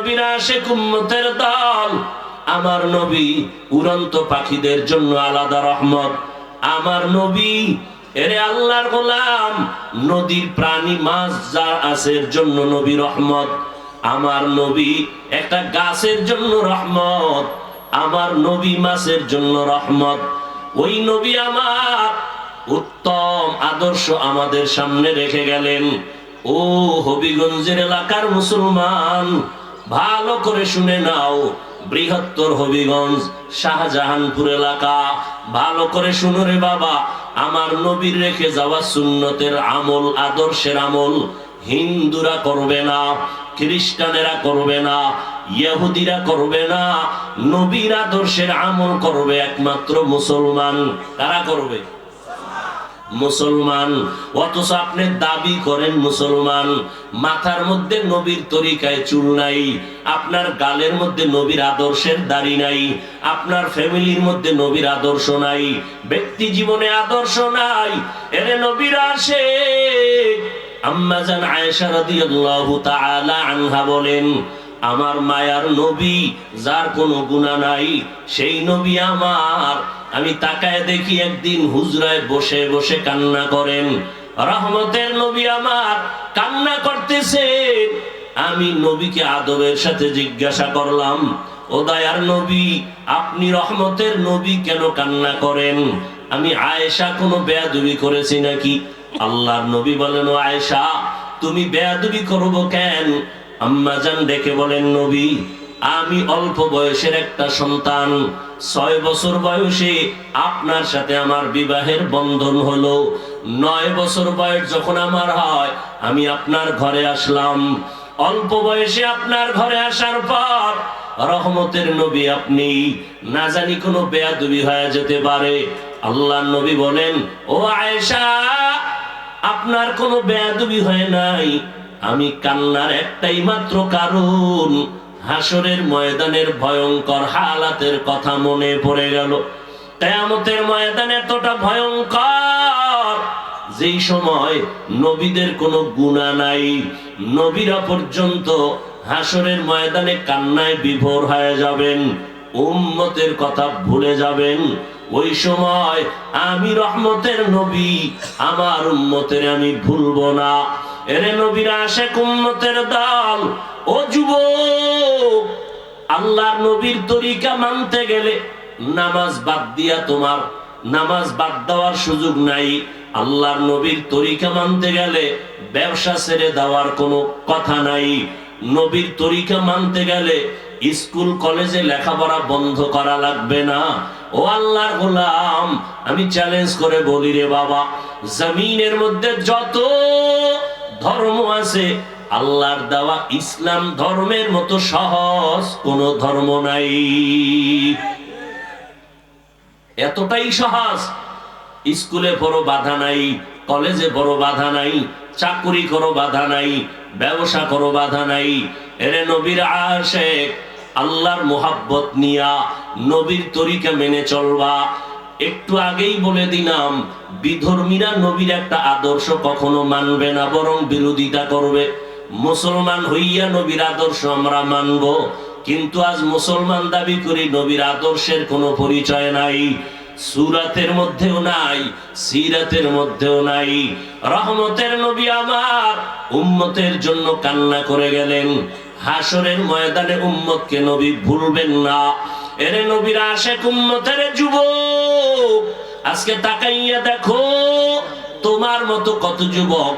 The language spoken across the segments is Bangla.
নবীর আশিক উম্মতের দল। আমার নবী উড়ন্ত পাখিদের জন্য আলাদা রহমত। আমার নবী এরে আল্লাহর গোলাম নদীর প্রাণী মাছ যা আছে এর জন্য নবী রহমত। আমার নবী একটা গাছের জন্য রহমত। আমার নবী মাছের জন্য রহমত। ওই নবী আমার উত্তম আদর্শ আমাদের সামনে রেখে গেলেন। ও হবিগঞ্জের এলাকার মুসলমান, ভালো করে শুনে নাও। বৃহত্তর হবিগঞ্জ শাহজাহানপুর এলাকা, ভালো করে শুনো রে বাবা। আমার নবীর রেখে যাওয়া সুন্নতের আমল, আদর্শের আমল হিন্দুরা করবে না, খ্রিস্টানেরা করবে না, ইহুদিরা করবে না। নবীর আদর্শের আমল করবে একমাত্র মুসলমান। কারা করবে? মুসলমান। অথচ আপনি দাবি করেন মুসলমান, মাথার মধ্যে নবীর তরিকায় চুল নাই, আপনার গালের মধ্যে নবীর আদর্শের দাড়ি নাই, আপনার ফ্যামিলির মধ্যে নবীর আদর্শ নাই, ব্যক্তি জীবনে আদর্শ নাই। এর নবীর আশিক আম্মা জান আয়েশা রাদিয়াল্লাহু তাআলা আনহা বলেন, আমার মায়ার নবী যার কোনো গুনাহ নাই, সেই নবী আমার। আমি তাকায় দেখি একদিন হুজরায় বসে বসে কান্না করেন। রহমতের নবী আমার কান্না করতেছে। আমি নবীকে আদবের সাথে জিজ্ঞাসা করলাম, ও দয়ার নবী, আপনি রহমতের নবী কেন কান্না করেন? আমি আয়েশা কোনো বেয়াদবি করেছি নাকি? আল্লাহর নবী বলেন, ও আয়েশা, তুমি বেয়াদবি করবো কেন? আম্মা জান ডেকে বলেন, নবী, আমি অল্প বয়সের একটা সন্তান, 6 বছর বয়সে আপনার সাথে আমার বিবাহের বন্ধন হলো। 9 বছর বয়স যখন আমার হয়, আমি আপনার ঘরে আসলাম। অল্প বয়সে আপনার ঘরে আসার পর রহমতের নবী আপনি, না জানি কোনো বেয়াদবি হয়ে যেতে পারে। আল্লাহর নবী বলেন, ও আয়েশা, আপনার কোনো বেয়াদবি হয় নাই। আমি কান্নার একটাই মাত্র কারণ, হাসরের ময়দানের ভয়ঙ্কর হালাতের কথা মনে পড়ে গেল। কিয়ামতের ময়দান এতটা ভয়ঙ্কর, যেই সময় নবীদের কোনো গুনাহ নাই, নবীরা পর্যন্ত হাসরের ময়দানে কান্নায় বিভোর হয়ে যাবেন, উম্মতের কথা ভুলে যাবেন। ওই সময় আমি রহমতের নবী আমার উম্মতের আমি ভুলবো না। এরে নবীর আশিক উম্মতের দল, ও যুবক, আল্লাহর নবীর তরিকা মানতে গেলে নামাজ বাদ দিয়া তোমার নামাজ বাদ দেওয়ার সুযোগ নাই। আল্লাহর নবীর তরিকা মানতে গেলে ব্যবসা ছেড়ে দেওয়ার কোনো কথা নাই। নবীর তরিকা মানতে গেলে স্কুল কলেজে লেখাপড়া বন্ধ করা লাগবে না। ও আল্লাহর গোলাম, আমি চ্যালেঞ্জ করে বলি রে বাবা, জমিনের মধ্যে যত ধর্ম আছে, আল্লাহর দেওয়া ইসলাম ধর্মের মতো সহজ কোন ধর্ম নাই। এতটাই সহজ। স্কুলে বড় বাধা নাই, কলেজে বড় বাধা নাই, চাকরি করো বাধা নাই, ব্যবসা করো বাধা নাই। এরে নবীর আশিক, আল্লাহর মোহাব্বত নিয়া নবীর তরিকা মেনে চলবা। একটু আগেই বলে দিলাম, বিধর্মীরা নবীর একটা আদর্শ কখনো মানবে না, বরং বিরোধিতা করবে। মুসলমান হইয়া নবীর আদর্শ আমরা মানব, কিন্তু আজ মুসলমান দাবি করি নবীর আদর্শের কোনো পরিচয় নাই, সূরাতের মধ্যেও নাই, সিরাতের মধ্যেও নাই। রহমতের নবী আমার উম্মতের জন্য কান্না করে গেলেন। হাসরের ময়দানে উম্মতকে নবী ভুলবেন না। এরে নবীর আশিক উম্মতের যুবক, আজকে তাকাইয়া দেখো, তোমার মতো কত যুবক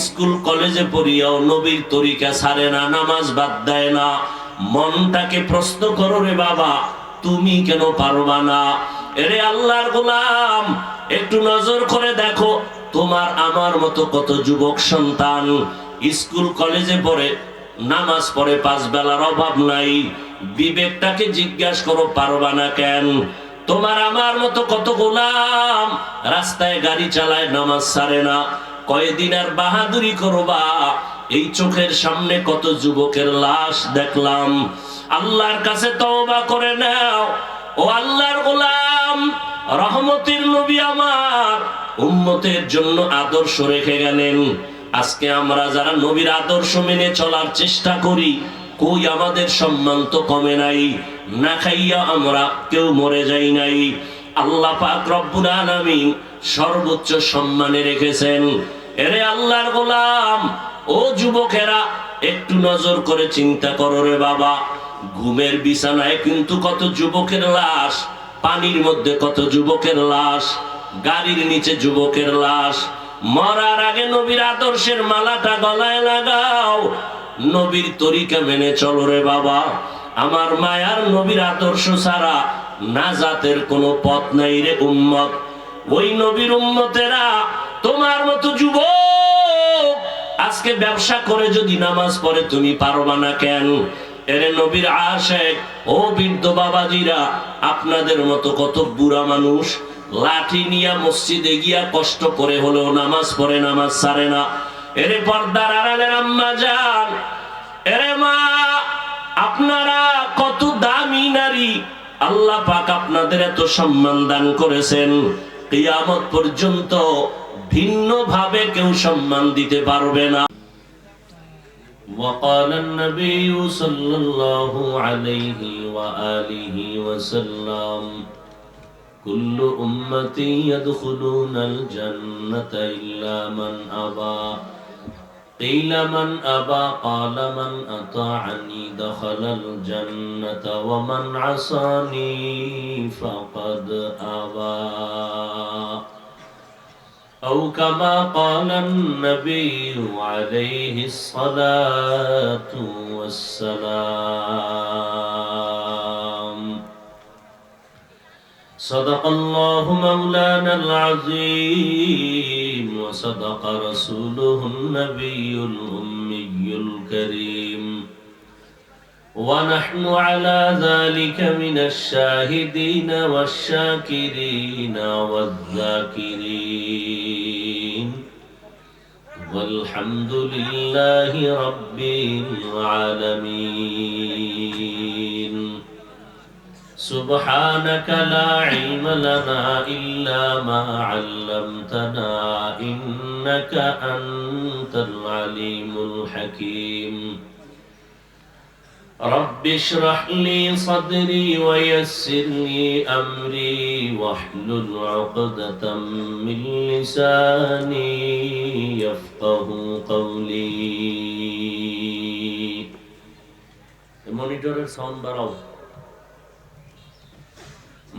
স্কুল কলেজে পড়িয়াও নবীর তরিকা ছাড়ে না, নামাজ বাদ দেয় না। মনটাকে প্রশ্ন করো রে বাবা, তুমি কেন পারবা না? এরে আল্লাহর গোলাম, একটু নজর করে দেখো, তোমার আমার মতো কত যুবক সন্তান স্কুল কলেজে পড়ে, নামাজ পড়ে, 5 বেলার অভাব নাই। বিবেকটাকে জিজ্ঞাসা করো, পারবা না কেন? তোমার আমার মতো কত গোলাম রাস্তায় গাড়ি চালায়, নামাজ ছাড়ে না। কয়দিন আর বাহাদুরি করবা? এই চোখের সামনে কত যুবকের লাশ দেখলাম। আল্লাহর কাছে তওবা করে নাও। ও আল্লাহর গোলাম, রহমতের নবী আমার উম্মতের জন্য আদর্শ রেখে গেলেন। আজকে আমরা যারা নবীর আদর্শ মেনে চলার চেষ্টা করি, কই আমাদের সম্মান তো কমে নাই, না খাইয়া আমরা কেউ মরে যাই নাই। আল্লাহ পাক রব্বুল আলামিন সর্বোচ্চ সম্মানে রেখেছেন। এরে আল্লাহর গোলাম, ও যুবকেরা, একটু নজর করে চিন্তা করো রে বাবা। ঘুমের বিছানায় কিন্তু কত যুবকের লাশ, পানির মধ্যে কত যুবকের লাশ, গাড়ির নিচে যুবকের লাশ। মরার আগে নবীর আদর্শের মালাটা গলায় লাগাও, নবীর তরিকা মেনে চলো রে বাবা। আমার মায়ার নবীর আদর্শ ছাড়া নাজাতের কোনো পথ নাই রে উম্মত। ওই নবীর উম্মতেরা তোমার মতো যুবক আজকে ব্যবসা করে যদি নামাজ পড়ে তুমি পারবা না কেন? এরে নবীর আশেক ও বৃদ্ধ বাবাজিরা, আপনাদের মতো কত বুড়া মানুষ লাঠি নিয়ে মসজিদে গিয়া কষ্ট করে হলেও নামাজ পড়ে, নামাজ ছাড়ে না। এরে পর্দার আড়ালের আম্মা জান, এরে মা, আপনারা কত দামি নারী, আল্লাহ পাক আপনাদের এত সম্মান দান করেছেন, কিয়ামত পর্যন্ত ভিন্ন ভাবে কেউ সম্মান দিতে পারবে না। وقال النبي صلى الله عليه وآله وسلم كل أمتي يدخلون الجنة إلا من أبى قيل من أبى قال من أطاعني دخل الجنة ومن عصاني فقد أبى أو كما قال النبي عليه الصلاة والسلام صدق الله مولانا العظيم وصدق رسوله النبي الأمي الكريم ونحن على ذلك من الشاهدين والشاكرين والذاكرين والحمد لله رب العالمين سبحانك لا علم لنا إلا ما علمتنا إنك أنت العليم الحكيم رب اشرح لي صدري ويسر لي أمري واحلل عقدة من لساني يفقه قولي মনিটরের সাউন্ড বাড়াও।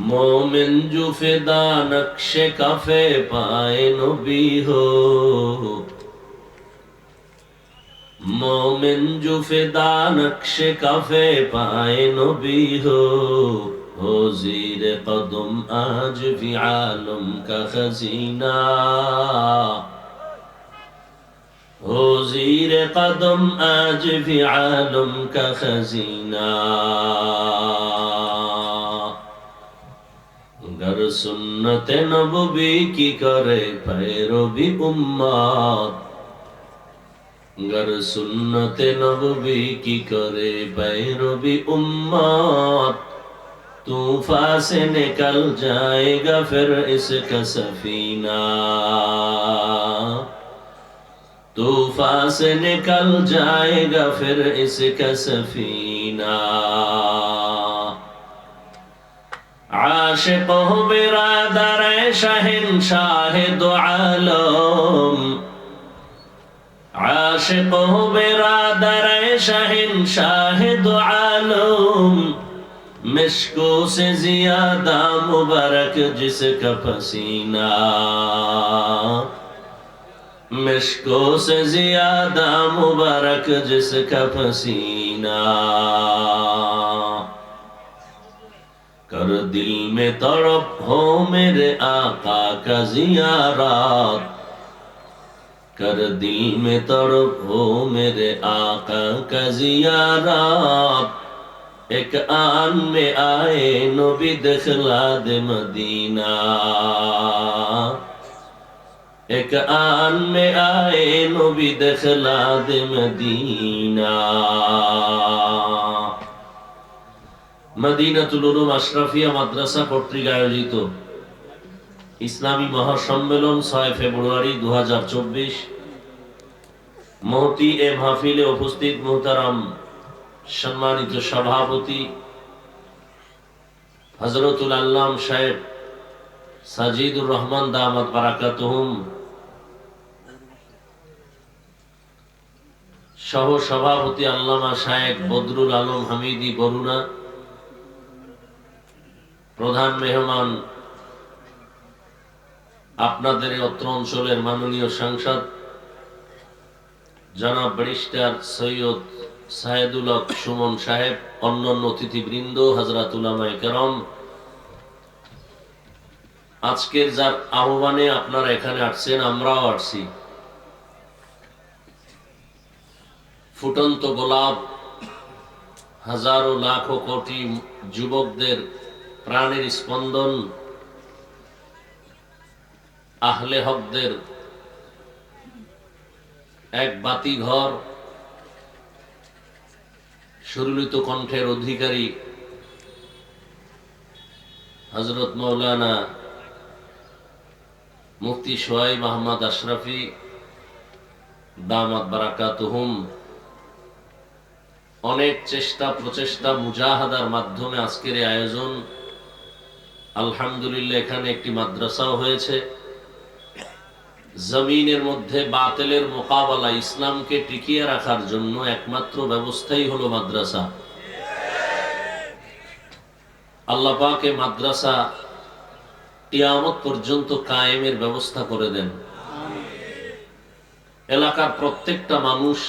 मोमिन जो फिदा नक्शे काफे पाए नबी हो, मोमिन जो फिदा नक्शे काफे पाए नबी हो जीर कदम आज भी आलम का खजीना, हो जीर कदम आज भी आलम का खजीना। गर सुन्नत नबवी की करे पैरवी उम्मत, गर सुन्नत नबवी की करे पैरवी उम्मत, तूफान से निकल जाएगा फिर इसका सफीना, तूफान से निकल जाएगा फिर इसका सफीना। आशिक हो बिरादर शहंशाह दो आलम, आशिक हो बिरादर शहंशाह दो आलम, मिश्को से ज्यादा मुबारक जिसका पसीना, मिश्को से ज्यादा मुबारक जिसका पसीना। कर दिल में तड़प हो मेरे आका का जियारत, कर दिल में तड़प हो मेरे आका का जियारत, एक आन में आए नबी दिखला दे मदीना, एक आन में आए नबी दिखला दे मदीना। মদিনাতুল উলুম আশরাফিয়া মাদ্রাসা কর্তৃক আয়োজিত ইসলামী মহাসম্মেলন 6 ফেব্রুয়ারি 2024 মহতি এ মাহফিলে উপস্থিত মুহতারাম সম্মানিত সভাপতি হযরতুল আল্লাম সাহেব সাজিদুর রহমান দামাত বারাকাতুহুম, সহ সভাপতি আল্লামা শায়েখ বদরুল আলম হামিদি বরুণা, প্রধান মেহমান আপনাদের অত্র অঞ্চলের মাননীয় সাংসদ জনাব ব্যারিস্টার সৈয়দ সাহেদুল হক সুমন সাহেব, অন্যান্য অতিথিবৃন্দ, হযরত উলামায়ে কেরাম, আজকের যার আহ্বানে আপনারা এখানে আসছেন, আমরাও আসছি। ফুটন্ত গোলাপ, হাজারো লাখো কোটি যুবকদের প্রাণের স্পন্দন, আহলে হকদের এক বাতি ঘর, সুরলিত কণ্ঠের অধিকারী হযরত মাওলানা মুফতি সোহাইব আহমদ আশরাফি দামাত বারাকাতুহুম অনেক চেষ্টা প্রচেষ্টা মুজাহাদার মাধ্যমে আজকের এই আয়োজন। আলহামদুলিল্লাহ, এখানে একটি মাদ্রাসাও হয়েছে। জমিনের মধ্যে বাতিলের মোকাবেলা, ইসলামকে টিকিয়ে রাখার জন্য একমাত্র ব্যবস্থাই হলো মাদ্রাসা। আল্লাহ পাক এই মাদ্রাসা কিয়ামত পর্যন্ত কায়েমের ব্যবস্থা করে দেন। এলাকার প্রত্যেকটা মানুষ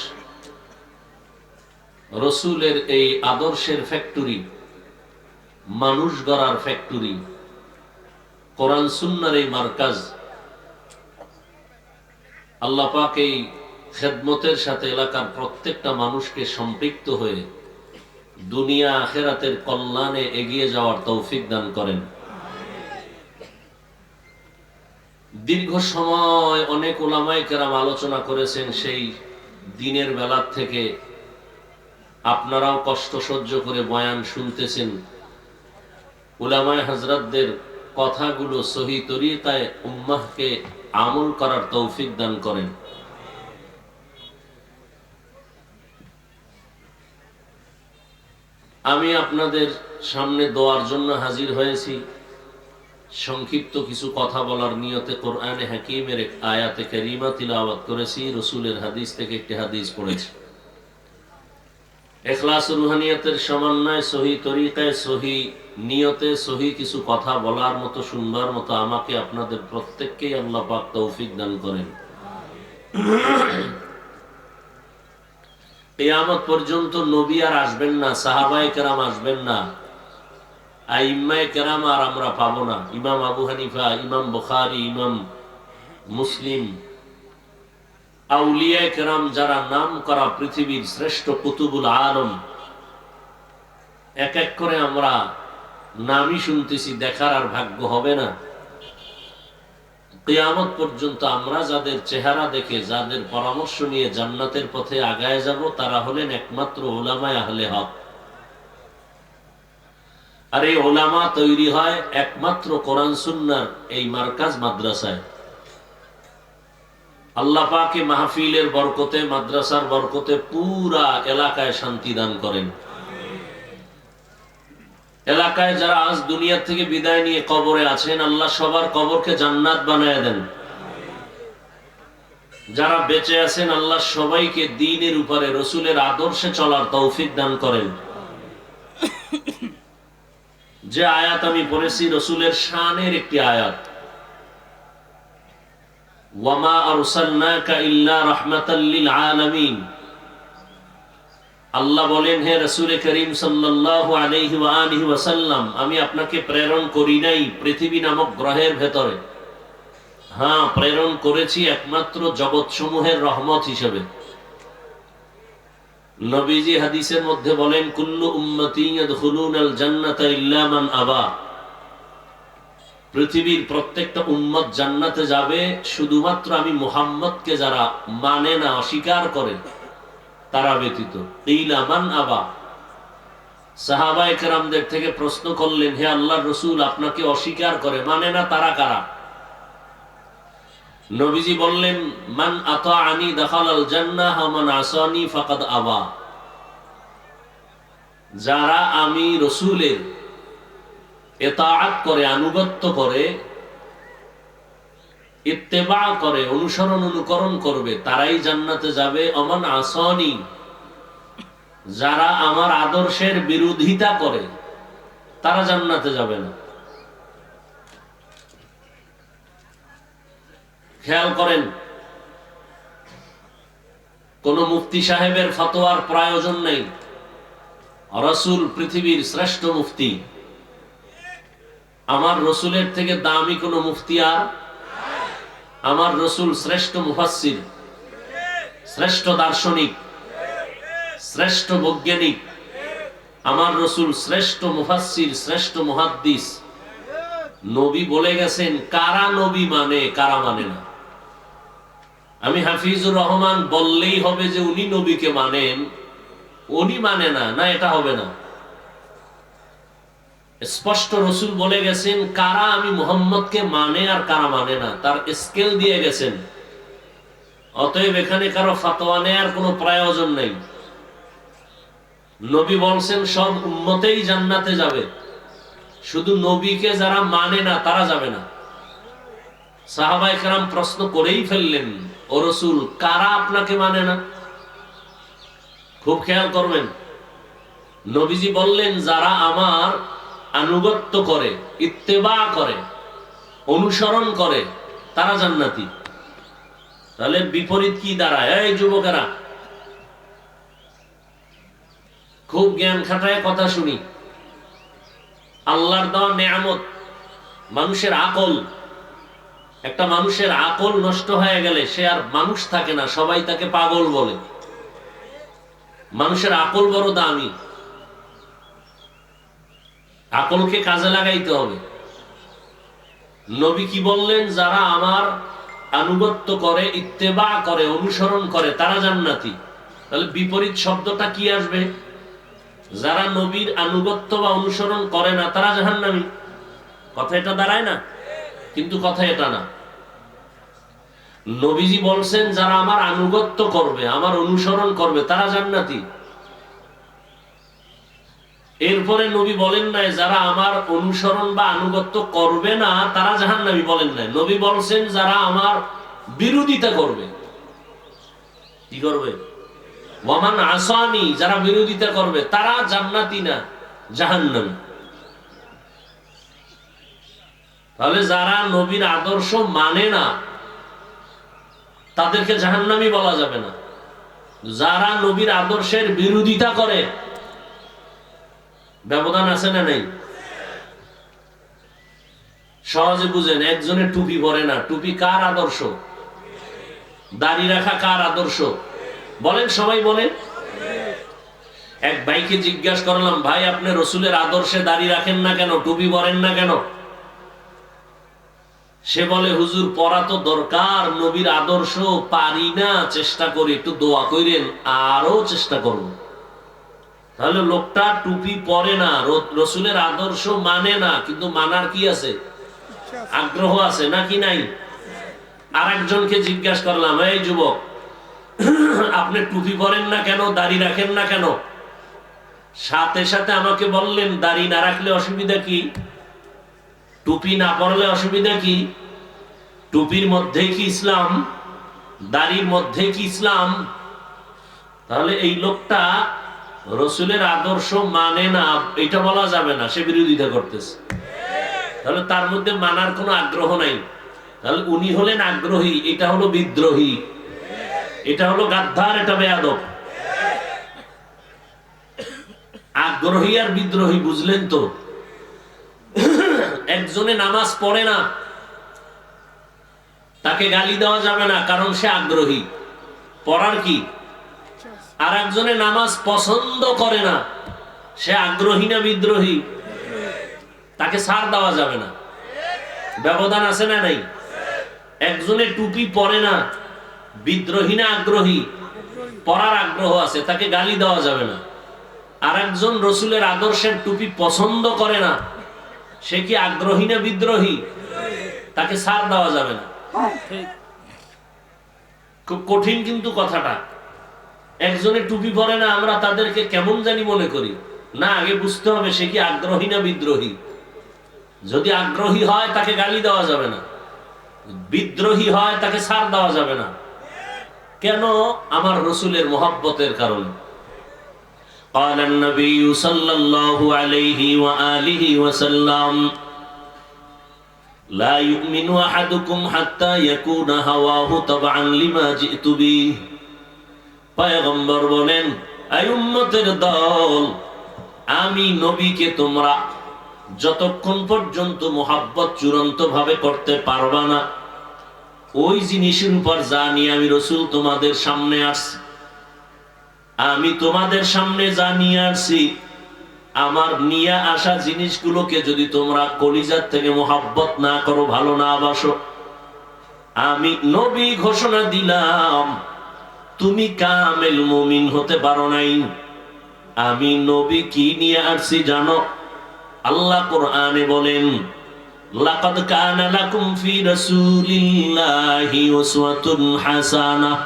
রসুলের এই আদর্শের ফ্যাক্টরি, মানুষ গড়ার ফ্যাক্টরি, কোরআন সুন্নাহর এই মার্কাজ, আল্লাহ পাক এই খেদমতের সাথে এলাকার প্রত্যেকটা মানুষকে সম্পৃক্ত হয়ে দুনিয়া আখিরাতের কল্যাণে এগিয়ে যাওয়ার তৌফিক দান করেন। দীর্ঘ সময় অনেক উলামায়ে কেরাম আলোচনা করেছেন, সেই দিনের বেলা থেকে আপনারাও কষ্ট সহ্য করে বয়ান শুনতেছেন। উলামায়ে হযরতদের কথাগুলো সহি তরিকায় উম্মাহকে আমল করার তৌফিক দান করেন। আমি আপনাদের সামনে দোয়ার জন্য হাজির হয়েছি। সংক্ষিপ্ত কিছু কথা বলার নিয়তে কোরআনে হাকিমের এক আয়াতে কারিমা তিলাওয়াত করেছি, রসুলের হাদিস থেকে একটি হাদিস পড়েছি। ইখলাস রুহানিয়াতের সমন্বয়ে সহি তরিকায় সহি নিয়তে সহি কিছু কথা বলার মতো, শুনবার মতো আমাকে আপনাদের প্রত্যেককেই আল্লাহ পাক তৌফিক দান করেন। কিয়ামত পর্যন্ত নবী আর আসবেন না, সাহাবায়ে কেরাম আসবেন না, আইম্মায়ে কেরাম আর আমরা পাবো না। ইমাম আবু হানিফা, ইমাম বুখারী, ইমাম মুসলিম, আউলিয়ায়ে কেরাম, যারা নাম করা পৃথিবীর শ্রেষ্ঠ কুতুবুল আলম, এক এক করে আমরা নামই শুনতেছি, দেখার আর ভাগ্য হবে না। কিয়ামত পর্যন্ত আমরা যাদের চেহারা দেখে, যাদের পরামর্শ নিয়ে জান্নাতের পথে আগায় যাব, তারা হলেন একমাত্র উলামায়ে আহলে হক। আর এই উলামা তৈরি হয় একমাত্র কোরআন সুন্নাহর এই মার্কাজ মাদ্রাসায়। আল্লাহ পাক মাহফিলের বরকতে, মাদ্রাসার বরকতে পুরা এলাকায় শান্তি দান করেন। এলাকায় যারা আজ দুনিয়া থেকে বিদায় নিয়ে কবরে আছেন, আল্লাহ সবার কবরকে জান্নাত বানায় দেন। যারা বেঁচে আছেন, আল্লাহ সবাইকে দ্বীনের উপরে রসুলের আদর্শে চলার তৌফিক দান করেন। যে আয়াত আমি পড়েছি রসুলের শানের একটি আয়াত, ওয়ামা আরসালনাকা ইল্লা রাহমাতাল লিল আলামিন। আল্লাহ বলেন, হে রাসূল করিম সাল্লাল্লাহু আলাইহি ওয়া আলিহি ওয়াসাল্লাম, আমি আপনাকে প্রেরণ করি নাই পৃথিবী নামক গ্রহের ভেতরে, হ্যাঁ প্রেরণ করেছি একমাত্র জগৎসমূহের রহমত হিসেবে। নবীজি হাদিসের মধ্যে বলেন, কুল্লু উম্মতি ইয়াদখুলুনাল জান্নাতা ইল্লা মান আবা। পৃথিবীর প্রত্যেকটা উম্মত জান্নাতে যাবে, শুধুমাত্র আমি মুহাম্মদকে যারা মানে না, অস্বীকার করে, তারা ব্যতীত। ইলা মান আবা। সাহাবায়ে কেরামদের থেকে প্রশ্ন করলেন, হে আল্লাহর রাসূল, আপনাকে অস্বীকার করে, মানে না, তারা কারা? নবীজি বললেন, মান আতাআনি দাখালাল জান্নাহ ওয়া মান আসানি ফাকাদ আবা। যারা আমি রসুলের ইতাআত করে, আনুগত্য করে, ইত্তেবা করে, অনুসরণ অনুকরণ করবে, তারাই জান্নাতে যাবে। অমান আসানি, যারা আমার আদর্শের বিরোধিতা করে তারা জান্নাতে যাবে না। খেয়াল করেন, কোন মুফতি সাহেবের ফতোয়ার প্রয়োজন নেই। রাসূল পৃথিবীর শ্রেষ্ঠ মুফতি। আমার রসুলের থেকে দামি কোন মুফতি আর? আমার রসুল শ্রেষ্ঠ মুফাসসির, শ্রেষ্ঠ দার্শনিক, শ্রেষ্ঠ বৈজ্ঞানিক। আমার রসুল শ্রেষ্ঠ মুফাসসির, শ্রেষ্ঠ মুহাদ্দিস। নবী বলে গেছেন কারা নবী মানে, কারা মানে না। আমি হাফিজুর রহমান বললেই হবে যে উনি নবীকে মানেন, উনি মানে না, না, এটা হবে না। স্পষ্ট রসুল বলে গেছেন কারা আমি মুহাম্মদকে মানে আর কারা মানে না, তার স্কেল দিয়ে গেছেন। অতএব এখানে কারো ফতোয়া নেয়ার কোনো প্রয়োজন নেই। নবী বলছেন সব উম্মতেই জান্নাতে যাবে, শুধু নবীকে যারা মানে না তারা যাবে না। সাহাবায়ে কেরাম প্রশ্ন করেই ফেললেন, ও রাসূল, কারা আপনাকে মানে না? খুব খেয়াল করবেন, নবীজি বললেন যারা আমার আনুগত্য করে, ইত্তেবা করে, অনুসরণ করে, তারা জান্নাতি। তাহলে বিপরীত কি দাঁড়ায়? এই যুবকেরা, খুব জ্ঞান খাটায় কথা শুনি। আল্লাহর দেওয়া নেয়ামত মানুষের আকল। একটা মানুষের আকল নষ্ট হয়ে গেলে সে আর মানুষ থাকে না, সবাই তাকে পাগল বলে। মানুষের আকল বড় দামি, আকলকে কাজে লাগাইতে হবে। নবী কি বললেন? যারা আমার আনুগত্য করে, ইত্তেবা করে, অনুসরণ করে, তারা জান্নাতি। তাহলে বিপরীত শব্দটা কি আসবে? যারা নবীর আনুগত্য বা অনুসরণ করে না তারা জাহান্নামী। কথা এটা দাঁড়ায় না? কিন্তু কথা এটা না। নবীজি বলছেন যারা আমার আনুগত্য করবে, আমার অনুসরণ করবে, তারা জান্নাতি। এরপরে নবী বলেন নাই যারা আমার অনুসরণ বা আনুগত্য করবে না তারা জাহান্নামী, বলেন নাই। নবী বলছেন যারা আমার বিরোধিতা করবে। কি করবে? ওয়ামান আসানি, যারা বিরোধিতা করবে তারা জান্নাতি না, জাহান্নামী। তাহলে যারা নবীর আদর্শ মানে না তাদেরকে জাহান্নামী বলা যাবে না। যারা নবীর আদর্শের বিরোধিতা করে, ব্যবধান আছে না নেই? সহজে বুঝেন, একজনের টুপি পরে না, টুপি কার আদর্শ? দাড়ি রাখা কার আদর্শ? বলেন, সবাই বলেন। এক ভাইকে জিজ্ঞাসা করলাম, ভাই আপনি রসুলের আদর্শে দাড়ি রাখেন না কেন, টুপি পরেন না কেন? সে বলে, হুজুর পড়া তো দরকার, নবীর আদর্শ পারি না, চেষ্টা করি, একটু দোয়া করেন, আরো চেষ্টা করব। তাহলে লোকটা টুপি পরে না, রসুলের আদর্শ মানে না, কিন্তু মানার কি আছে? আগ্রহ আছে নাকি নাই? আর একজনকে জিজ্ঞাসা করলাম, এই যুবক আপনি টুপি পরেন না কেন, দাড়ি রাখেন না কেন? সাথে সাথে আমাকে বললেন, দাড়ি না রাখলে অসুবিধা কি? টুপি না পরলে অসুবিধা কি? টুপির মধ্যে কি ইসলাম? দাড়ির মধ্যে কি ইসলাম? তাহলে এই লোকটা রসুলের আদর্শ মানে না, এটা বলা যাবে না, সে বিরোধিতা করতেছে। তাহলে তার মধ্যে মানার কোনো আগ্রহ নাই। তাহলে উনি হলেন আগ্রহী, এটা হলো বিদ্রোহী, এটা হলো গাদ্দার, এটা বেয়াদব। আগ্রহী আর বিদ্রোহী বুঝলেন তো? একজনে নামাজ পড়ে না, তাকে গালি দেওয়া যাবে না, কারণ সে আগ্রহী, পড়ার কি। আর একজনে নামাজ পছন্দ করে না, সে আগ্রহী না বিদ্রোহী, তাকে ছাড় দেওয়া যাবে না। ব্যবধান আছে না নাই? একজনে টুপি পরে না, বিদ্রোহী না আগ্রহী? পড়ার আগ্রহ আছে, তাকে গালি দেওয়া যাবে না। আর একজন রসুলের আদর্শের টুপি পছন্দ করে না, সে কি আগ্রহী না বিদ্রোহী? তাকে ছাড় দেওয়া যাবে না। খুব কঠিন কিন্তু কথাটা। একজনে টুপি পরে না, আমরা তাদেরকে কেমন জানি মনে করি, না, আগে বুঝতে হবে সে কি আগ্রহী না বিদ্রোহী। যদি আগ্রহী হয় তাকে গালি দেওয়া যাবে না, বিদ্রোহী হয় তাকে ছাড় দেওয়া যাবে না। কেন? আমার রসুলের মহব্বতের কারণে। قال النبي صلى الله عليه وآله وسلم لا يؤمن أحدكم حتى يكون هواه تبعا لما جئت به। পয়গম্বর বলেন, এই উম্মতের দল, আমি নবীকে তোমরা যতক্ষণ পর্যন্ত মোহাব্বত চূড়ান্ত ভাবে করতে পারবা না, ওই জিনিসের উপর যা নিয়ে আমি রসুল তোমাদের সামনে আসছি, আমি তোমাদের সামনে যা নিয়ে আসছি, আমার নিয়ে আসা জিনিসগুলোকে যদি তোমরা কলিজার থেকে মোহাব্বত না করো, ভালো না বাসো, আমি নবী ঘোষণা দিলাম তুমি কামেল মুমিন হতে পারো নাই। আমি নবী কি নিয়ে আসছি জানো? আল্লাহ কোরআনে বলেন, লাকাদ কানা লাকুম ফি রাসূলিল্লাহি উসওয়াতুন হাসানাহ।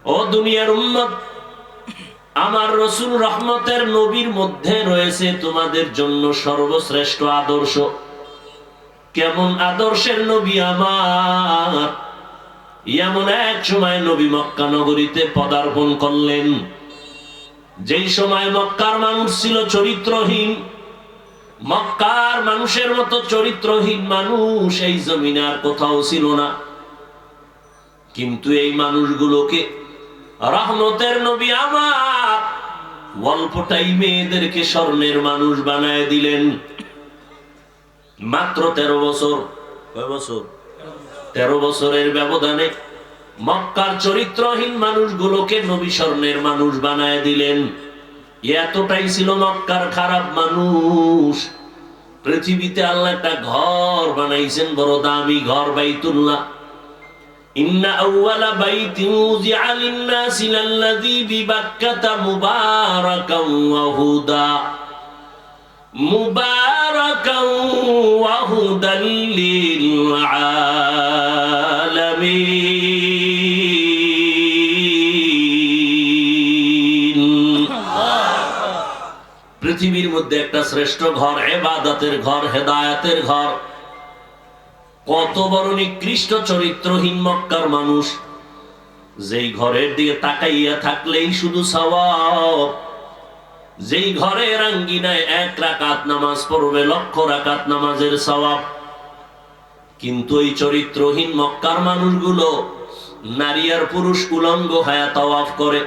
ও দুনিয়ার উম্মত, আমার রসুল রহমতের নবীর মধ্যে রয়েছে তোমাদের জন্য সর্বশ্রেষ্ঠ আদর্শ। কেমন আদর্শের নবী আমার! এমন এক সময় নবী মক্কা নগরীতে পদার্পণ করলেন, যেই সময় মক্কার মানুষ ছিল চরিত্রহীন। মক্কার মানুষের মতো চরিত্রহীন মানুষ এই জমিনে আর কোথাও ছিল না। কিন্তু এই মানুষগুলোকে রহমতের নবী আমার অল্প টাইমে এদেরকে স্বর্ণের মানুষ বানায় দিলেন। মাত্র 13 বছর। কয় বছর? 13 বছরের ব্যবধানে মক্কার চরিত্রহীন মানুষগুলোকে নবী স্বর্ণের মানুষ বানায় দিলেন। এতটাই ছিল মক্কার খারাপ মানুষ। পৃথিবীতে আল্লাহ একটা ঘর বানাইছেন, বড় দামি ঘর, বাইতুল্লাহ। ইন্না আউওয়ালা বাইতিন উযিআ লিন-নাসি লাল্লাযী বিবাক্কাতা মুবারাকান ওয়া হুদা, মুবারাকান ওয়া হুদাল লিল আলামিন। পৃথিবীর মধ্যে একটা শ্রেষ্ঠ ঘর, ইবাদতের ঘর, হেদায়েতের ঘর। কত বড় নিকৃষ্ট চরিত্রহীন মক্কার মানুষ, যেই ঘরের দিকে তাকাইয়া থাকলেই শুধু সওয়াব। যেই ঘরের আঙ্গিনায় 1 রাকাত নামাজ পড়বে, 1,00,000 রাকাত নামাজের সওয়াব। কিন্তু এই চরিত্রহীন মক্কার মানুষগুলো নারী আর পুরুষ উলঙ্গ হয়ে তাওয়াফ করে।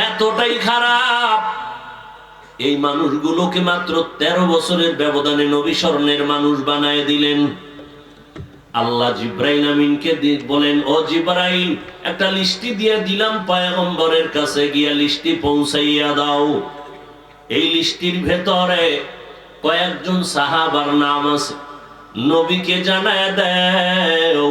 এতটাই খারাপ। এই মানুষগুলোকে মাত্র 13 বছরের ব্যবধানে নবী স্বর্ণের মানুষ বানায় দিলেন। আল্লাহ জিব্রাইল আমিনকে বলেন, ও জিব্রাইল, একটা লিস্টি দিয়ে দিলাম, পয়গম্বরের কাছে গিয়া লিস্টি পৌঁছাইয়া দাও। এই লিস্টির ভেতরে কয়েকজন সাহাবার নাম আছে, নবীকে জানায় দাও।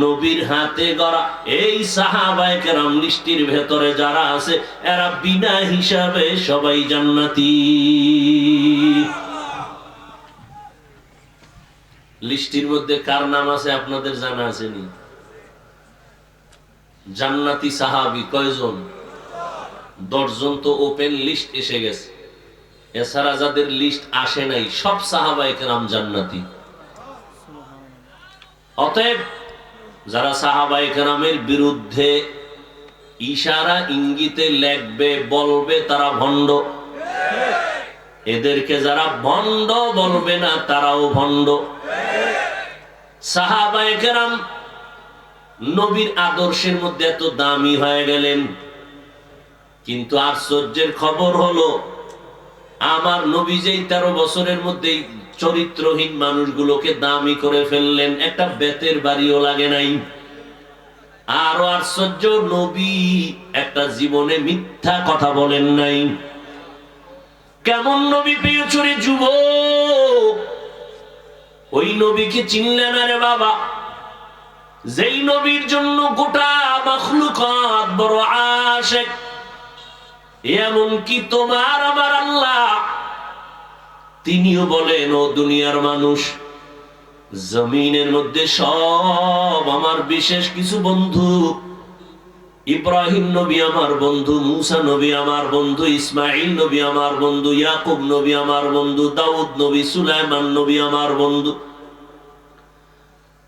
নবীর হাতে গড়া এই সাহাবায়ে কেরাম লিস্টির ভেতরে যারা আছে, এরা বিনা হিসাবে সবাই জান্নাতি। লিস্টির মধ্যে কার নাম আছে আপনাদের জানা আছে নি? জান্নাতি সাহাবী কয়জন? 10 জন তো ওপেন লিস্ট এসে গেছে। এছাড়া যাদের লিস্ট আসে নাই সব সাহাবায়ে কেরাম জান্নাতি। অতএব যারা সাহাবায়ে কেরামের বিরুদ্ধে ইশারা ইঙ্গিতে লেখবে, বলবে তারা ভণ্ড, এদেরকে যারা ভণ্ড বলবে না তারাও ভণ্ড। সাহাবায়ে কেরাম নবীর আদর্শের মধ্যে এত দামি হয়ে গেলেন, কিন্তু আশ্চর্যের খবর হলো আমার নবী যেই 13 বছরের মধ্যেই চরিত্রহীন মানুষগুলোকে দামি করে ফেললেন, একটা বেতের বাড়িও লাগে নাই। আরো আশ্চর্য, নবী একটা জীবনে মিথ্যা কথা বলেন নাই। কেমন নবী পেয়েছ রে যুবক? ওই নবীকে চিনলে না রে বাবা, যেই নবীর জন্য গোটা মাখলুকাত বড় আশিক। এমন কি তোমার আমার আল্লাহ, তিনিও বলেন, ও দুনিয়ার মানুষ, জমিনের মধ্যে সব আমার বিশেষ কিছু বন্ধু, ইব্রাহিম নবী আমার বন্ধু, মুসা নবী আমার বন্ধু, ইসমাইল নবী আমার বন্ধু, ইয়াকুব নবী আমার বন্ধু, দাউদ নবী, সুলাইমান নবী আমার বন্ধু,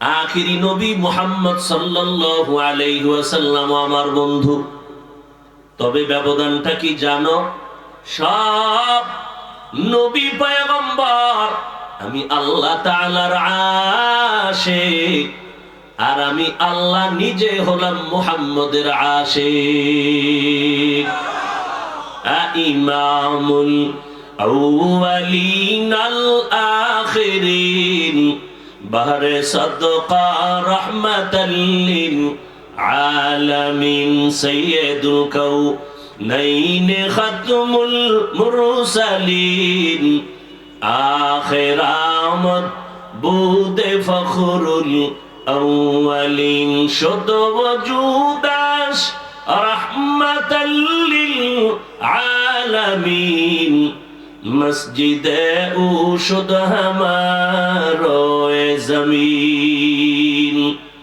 আখিরি নবী মুহাম্মদ সাল্লাল্লাহু আলাইহি ওয়াসাল্লাম আমার বন্ধু। তবে ব্যবধানটা কি জানো? সব নবী পয়গম্বর, আমি আল্লাহ তাআলার আশিক, আর আমি আল্লাহ নিজে হলাম মুহাম্মদের আশিক। ইমামুল আউয়ালিন আল আখিরিন, বাহরে সাদকা রাহমাতাল লিল আলামিন, সাইয়্যিদুল কাউনাইন খাতমুল মুরসালিন, আখির আমদ বুদে ফখরুল আউয়ালিন, শুদ ওজুদাস রাহমাতাল লিল আলামিন, মসজিদে ও শুদ হামারো জমিন।